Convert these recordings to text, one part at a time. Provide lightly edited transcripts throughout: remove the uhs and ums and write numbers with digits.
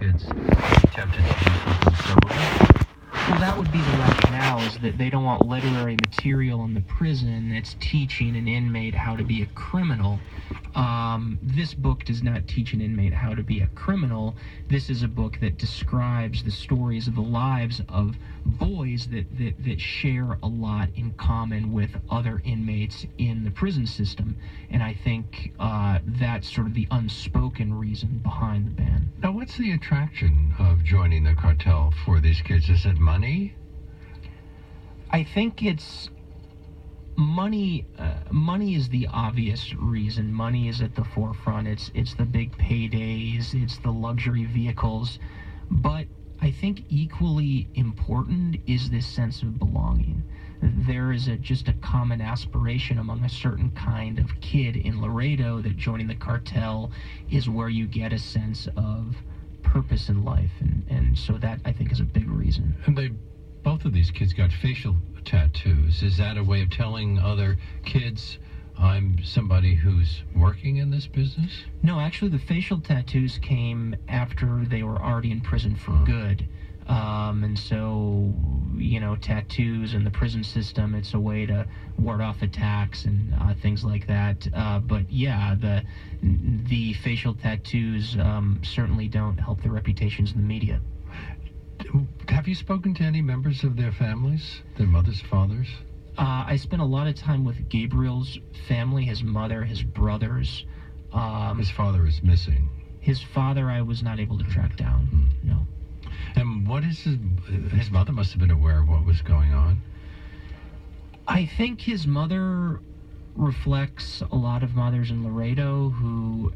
kids tempted to do something similar? Well, that would be the rationale, is that they don't want literary material in the prison that's teaching an inmate how to be a criminal. This book does not teach an inmate how to be a criminal. This is a book that describes the stories of the lives of boys that share a lot in common with other inmates in the prison system. And I think that's sort of the unspoken reason behind the ban. Now, what's the attraction of joining the cartel for these kids? Is it money? I think it's money. Money is the obvious reason. Money is at the forefront. It's the big paydays. It's the luxury vehicles. But I think equally important is this sense of belonging. There is just a common aspiration among a certain kind of kid in Laredo that joining the cartel is where you get a sense of purpose in life, and so that, I think, is a big reason. And both of these kids got facial tattoos. Is that a way of telling other kids, I'm somebody who's working in this business? No, actually, the facial tattoos came after they were already in prison for good. And so, tattoos in the prison system, it's a way to ward off attacks and things like that. But yeah, the facial tattoos certainly don't help their reputations in the media. Have you spoken to any members of their families, their mothers, fathers? I spent a lot of time with Gabriel's family, his mother, his brothers. His father is missing. His father I was not able to track down, no. And what is his mother must have been aware of what was going on? I think his mother reflects a lot of mothers in Laredo who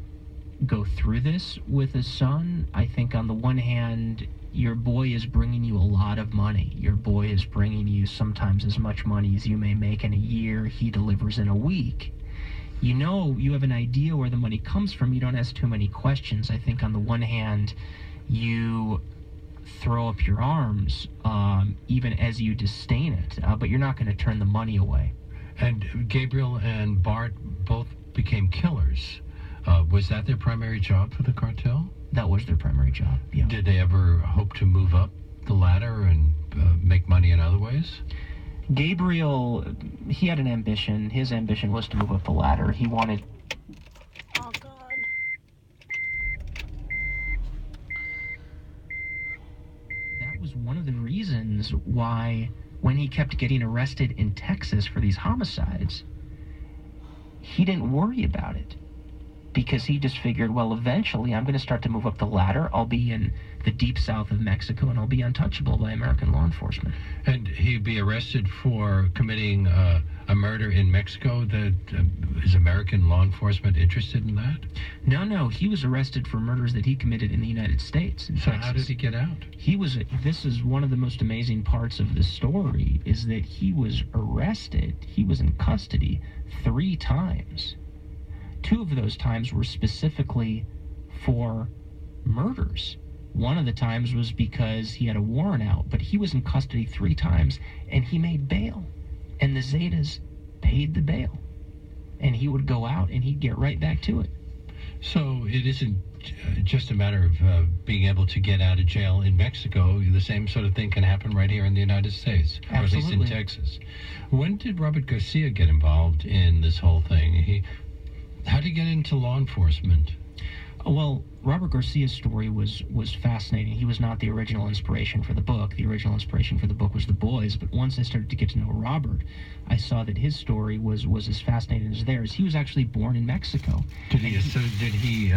go through this with a son. I think on the one hand, your boy is bringing you a lot of money. Your boy is bringing you sometimes as much money as you may make in a year. He delivers in a week. You have an idea where the money comes from. You don't ask too many questions. I think on the one hand, you throw up your arms even as you disdain it, but you're not going to turn the money away. And Gabriel and Bart both became killers. Was that their primary job for the cartel? That was their primary job, yeah. Did they ever hope to move up the ladder and make money in other ways? Gabriel, he had an ambition. His ambition was to move up the ladder. He wanted... Oh, God. That was one of the reasons why, when he kept getting arrested in Texas for these homicides, he didn't worry about it. Because he just figured, well, eventually I'm going to start to move up the ladder. I'll be in the deep south of Mexico, and I'll be untouchable by American law enforcement. And he'd be arrested for committing a murder in Mexico. Is American law enforcement interested in that? No. He was arrested for murders that he committed in the United States. So how did he get out? This is one of the most amazing parts of the story, is that he was arrested. He was in custody 3 times. 2 of those times were specifically for murders. One of the times was because he had a warrant out, but he was in custody 3 times, and he made bail. And the Zetas paid the bail. And he would go out, and he'd get right back to it. So it isn't just a matter of being able to get out of jail in Mexico. The same sort of thing can happen right here in the United States, or at least in Texas. When did Robert Garcia get involved in this whole thing? How did he get into law enforcement? Well, Robert Garcia's story was fascinating. He was not the original inspiration for the book. The original inspiration for the book was The Boys. But once I started to get to know Robert, I saw that his story was as fascinating as theirs. He was actually born in Mexico. Did he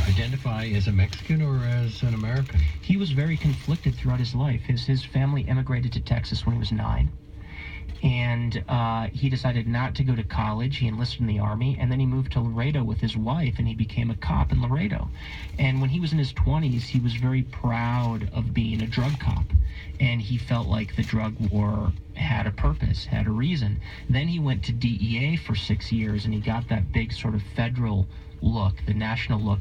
identify as a Mexican or as an American? He was very conflicted throughout his life. His family emigrated to Texas when he was 9. And he decided not to go to college. He enlisted in the Army, and then he moved to Laredo with his wife, and he became a cop in Laredo. And when he was in his 20s, he was very proud of being a drug cop, and he felt like the drug war had a purpose, had a reason. Then he went to DEA for 6 years, and he got that big sort of federal look, the national look.